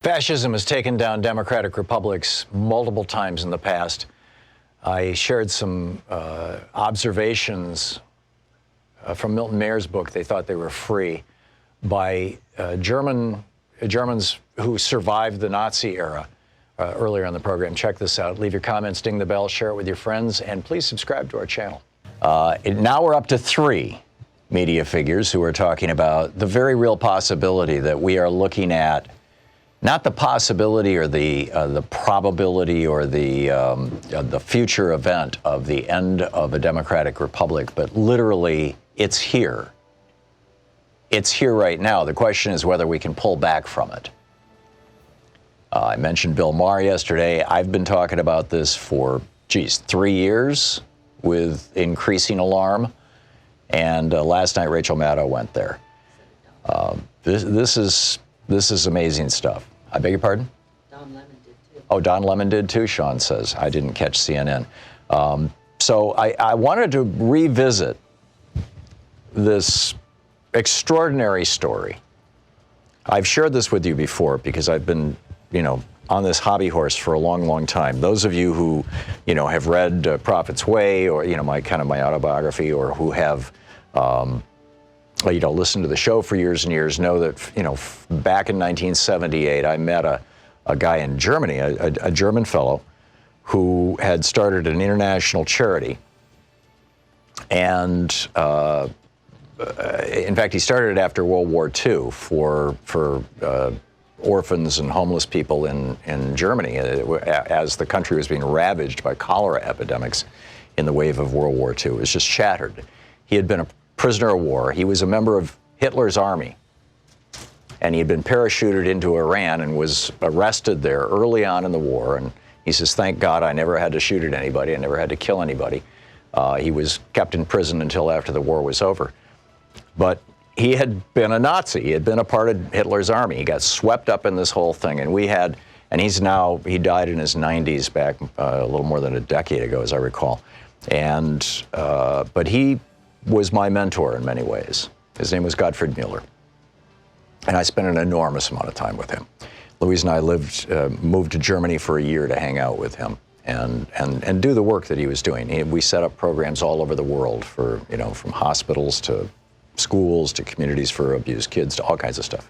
Fascism has taken down democratic republics multiple times in the past. I shared some observations from Milton Mayer's book, They Thought They Were Free, by Germans who survived the Nazi era earlier in the program. Check this out. Leave your comments, ding the bell, share it with your friends, and please subscribe to our channel. Now we're up to 3 media figures who are talking about the very real possibility that we are looking at, not the possibility or the probability or the future event of the end of a democratic republic, but literally it's here. It's here right now. The question is whether we can pull back from it. I mentioned Bill Maher yesterday. I've been talking about this for, 3 years with increasing alarm. And last night, Rachel Maddow went there. This is amazing stuff. I beg your pardon? Don Lemon did too. Oh, Don Lemon did too, Sean says. I didn't catch CNN. So I wanted to revisit this extraordinary story. I've shared this with you before because I've been, on this hobby horse for a long, long time. Those of you who, have read Prophet's Way or, my autobiography, or who have, listened to the show for years and years, know that, back in 1978, I met a guy in Germany, a German fellow who had started an international charity. And in fact, he started it after World War II for orphans and homeless people in Germany as the country was being ravaged by cholera epidemics in the wave of World War II. It was just shattered. He had been a prisoner of war. He was a member of Hitler's army, and he had been parachuted into Iran and was arrested there early on in the war. And he says, "Thank God I never had to shoot at anybody. I never had to kill anybody." He was kept in prison until after the war was over. But he had been a Nazi. He had been a part of Hitler's army. He got swept up in this whole thing. And he died in his 90s back a little more than a decade ago, as I recall. But he was my mentor in many ways. His name was Gottfried Müller. And I spent an enormous amount of time with him. Louise and I moved to Germany for a year to hang out with him and do the work that he was doing. We set up programs all over the world for, from hospitals to schools to communities for abused kids to all kinds of stuff.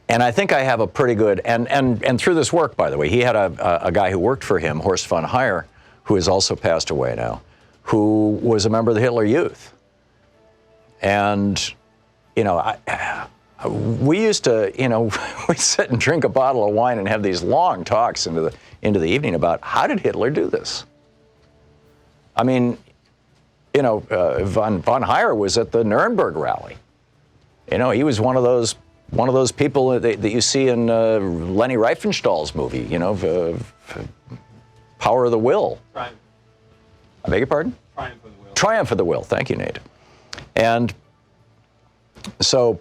And I think I have a pretty good, and through this work, by the way, he had a guy who worked for him, Horst von Heyer, who has also passed away now, who was a member of the Hitler Youth. And, we used to, we'd sit and drink a bottle of wine and have these long talks into the evening about how did Hitler do this? I mean, von Heyer was at the Nuremberg rally. He was one of those people that you see in Leni Riefenstahl's movie, Power of the Will. Triumph. I beg your pardon? Triumph of the Will. Triumph of the Will. Thank you, Nate. And so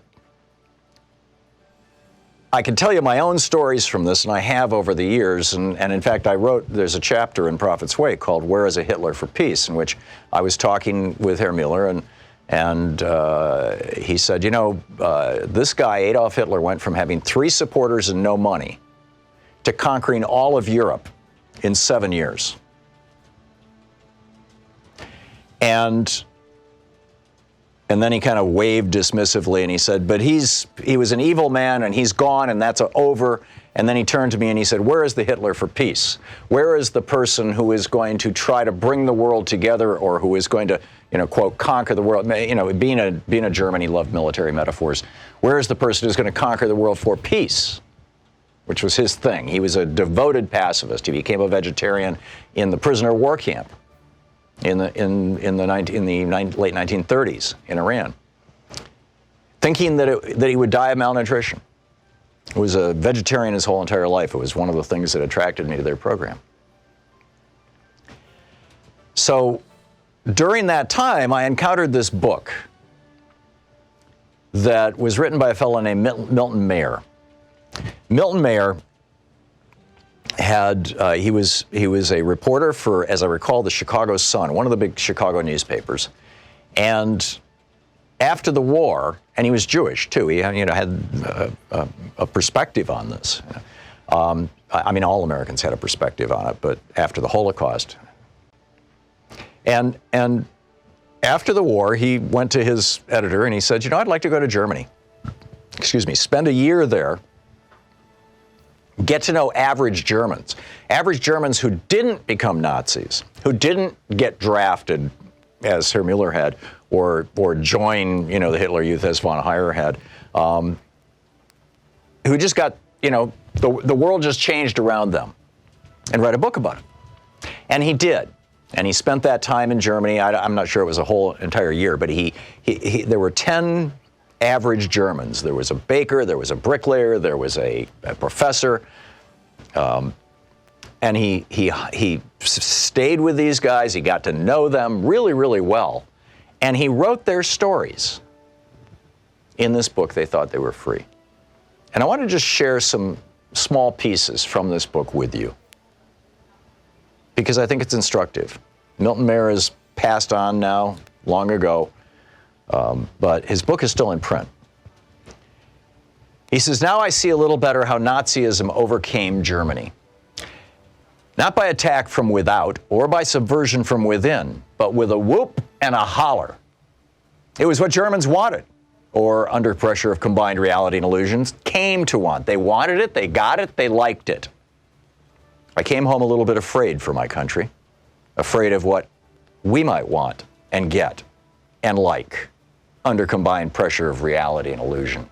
I can tell you my own stories from this, and I have over the years. And in fact, there's a chapter in Prophet's Way called Where is a Hitler for Peace, in which I was talking with Herr Müller, and he said, this guy, Adolf Hitler, went from having 3 supporters and no money to conquering all of Europe in 7 years. And then he kind of waved dismissively and he said, but he was an evil man and he's gone and that's over. And then he turned to me and he said, where is the Hitler for peace? Where is the person who is going to try to bring the world together, or who is going to, quote, conquer the world? Being a German, he loved military metaphors. Where is the person who's going to conquer the world for peace? Which was his thing. He was a devoted pacifist. He became a vegetarian in the prisoner of war camp in the late 1930s in Iran, thinking that he would die of malnutrition. He was a vegetarian his whole entire life. It was one of the things that attracted me to their program. So during that time, I encountered this book that was written by a fellow named Milton Mayer. Milton Mayer he was a reporter for, as I recall, the Chicago Sun, one of the big Chicago newspapers, and after the war, and he was Jewish too. He had a perspective on this. I mean, all Americans had a perspective on it, but after the Holocaust. And after the war, he went to his editor and he said, I'd like to go to Germany. Spend a year there, get to know average Germans who didn't become Nazis, who didn't get drafted as Herr Mueller had, or join, the Hitler Youth as von Heyer had, who just got, the world just changed around them, and write a book about it. And he did. And he spent that time in Germany. I'm not sure it was a whole entire year, but there were 10 average Germans. There was a baker, there was a bricklayer, there was a professor, and he stayed with these guys. He got to know them really, really well, and he wrote their stories in this book. They thought they were free, and I want to just share some small pieces from this book with you, because I think it's instructive. Milton Mayer has passed on now, long ago, but his book is still in print. He says, now I see a little better how Nazism overcame Germany. Not by attack from without or by subversion from within, but with a whoop and a holler. It was what Germans wanted, or under pressure of combined reality and illusions, came to want. They wanted it, they got it, they liked it. I came home a little bit afraid for my country, afraid of what we might want and get and like under combined pressure of reality and illusion.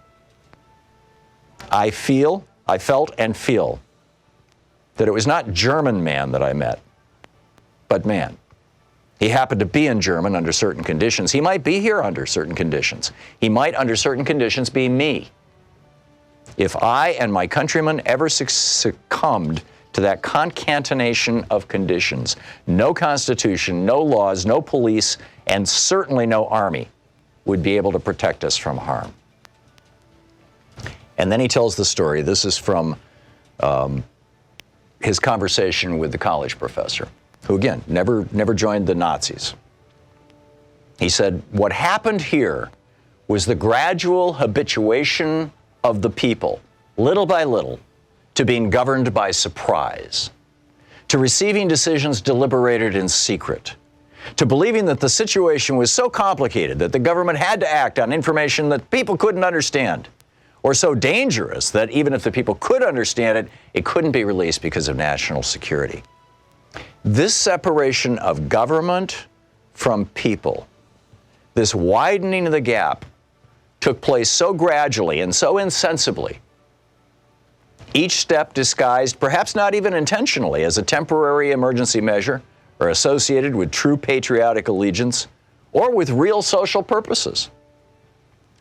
I felt and feel that it was not German man that I met, but man. He happened to be in German under certain conditions. He might be here under certain conditions. He might, under certain conditions, be me. If I and my countrymen ever succumbed to that concatenation of conditions, no constitution, no laws, no police, and certainly no army would be able to protect us from harm. And then he tells the story. This is from his conversation with the college professor, who again, never joined the Nazis. He said, what happened here was the gradual habituation of the people, little by little, to being governed by surprise, to receiving decisions deliberated in secret, to believing that the situation was so complicated that the government had to act on information that people couldn't understand, or so dangerous that even if the people could understand it, it couldn't be released because of national security. This separation of government from people, this widening of the gap, took place so gradually and so insensibly, each step disguised, perhaps not even intentionally, as a temporary emergency measure or associated with true patriotic allegiance or with real social purposes.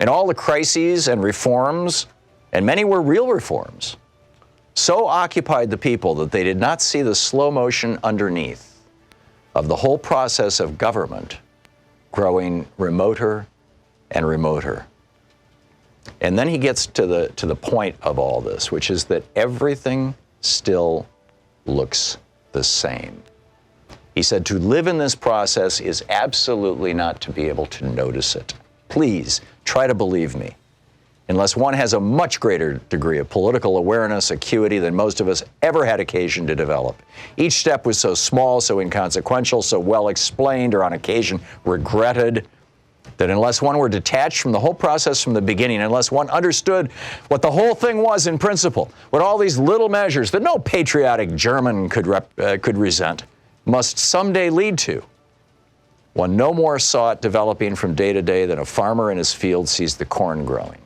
And all the crises and reforms, and many were real reforms, so occupied the people that they did not see the slow motion underneath of the whole process of government growing remoter and remoter. And then he gets to the point of all this, which is that everything still looks the same. He said, to live in this process is absolutely not to be able to notice it. Please try to believe me. Unless one has a much greater degree of political awareness, acuity than most of us ever had occasion to develop. Each step was so small, so inconsequential, so well explained, or on occasion regretted, that unless one were detached from the whole process from the beginning, unless one understood what the whole thing was in principle, what all these little measures that no patriotic German could resent must someday lead to, one no more saw it developing from day to day than a farmer in his field sees the corn growing.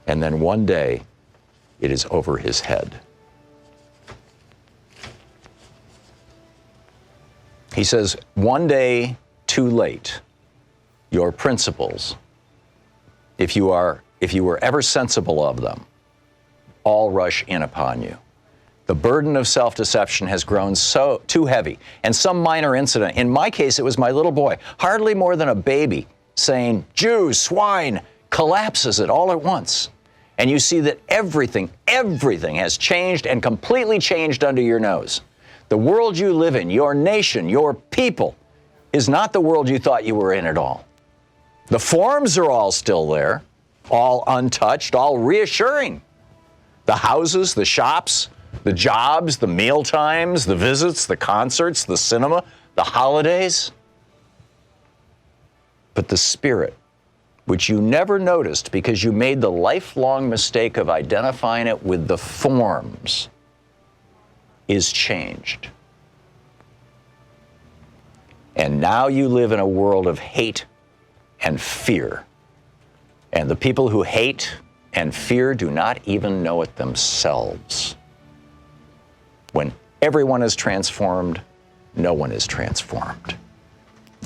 And then one day, it is over his head. He says, one day too late, your principles, if you were ever sensible of them, all rush in upon you. The burden of self-deception has grown so too heavy, and some minor incident, in my case it was my little boy, hardly more than a baby, saying, Jews, swine, collapses it all at once. And you see that everything has changed and completely changed under your nose. The world you live in, your nation, your people, is not the world you thought you were in at all. The forms are all still there, all untouched, all reassuring. The houses, the shops, the jobs, the meal times, the visits, the concerts, the cinema, the holidays. But the spirit, which you never noticed because you made the lifelong mistake of identifying it with the forms, is changed. And now you live in a world of hate and fear. And the people who hate and fear do not even know it themselves. When everyone is transformed, no one is transformed.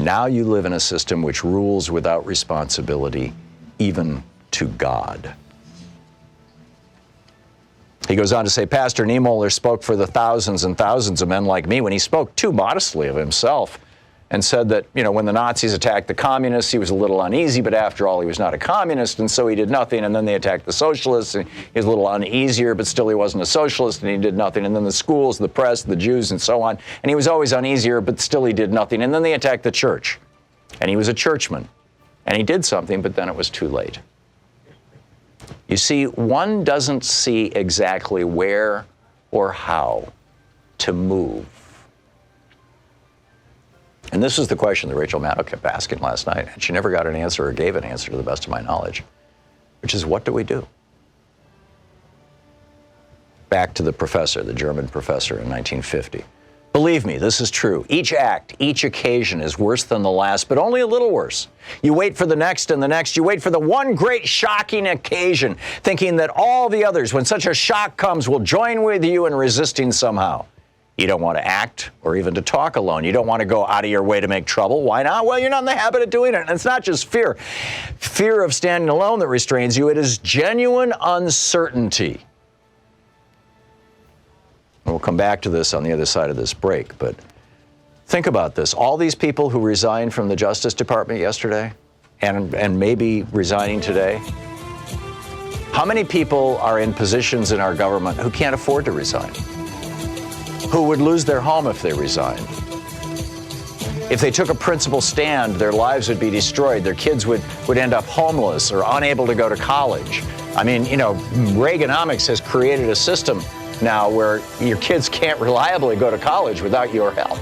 Now you live in a system which rules without responsibility, even to God. He goes on to say, Pastor Niemöller spoke for the thousands and thousands of men like me when he spoke too modestly of himself and said that, when the Nazis attacked the communists, he was a little uneasy, but after all, he was not a communist, and so he did nothing. And then they attacked the socialists, and he was a little uneasier, but still he wasn't a socialist, and he did nothing. And then the schools, the press, the Jews, and so on. And he was always uneasier, but still he did nothing. And then they attacked the church, and he was a churchman. And he did something, but then it was too late. You see, one doesn't see exactly where or how to move. And this is the question that Rachel Maddow kept asking last night, and she never got an answer or gave an answer to the best of my knowledge, which is, what do we do? Back to the professor, the German professor in 1950. Believe me, this is true. Each act, each occasion is worse than the last, but only a little worse. You wait for the next and the next. You wait for the one great shocking occasion, thinking that all the others, when such a shock comes, will join with you in resisting somehow. You don't want to act or even to talk alone. You don't want to go out of your way to make trouble. Why not? Well, you're not in the habit of doing it. And it's not just fear of standing alone that restrains you. It is genuine uncertainty. And we'll come back to this on the other side of this break, but think about this. All these people who resigned from the Justice Department yesterday and maybe resigning today, how many people are in positions in our government who can't afford to resign? Who would lose their home if they resigned? If they took a principled stand, their lives would be destroyed. Their kids would end up homeless or unable to go to college. I mean, Reaganomics has created a system now where your kids can't reliably go to college without your help.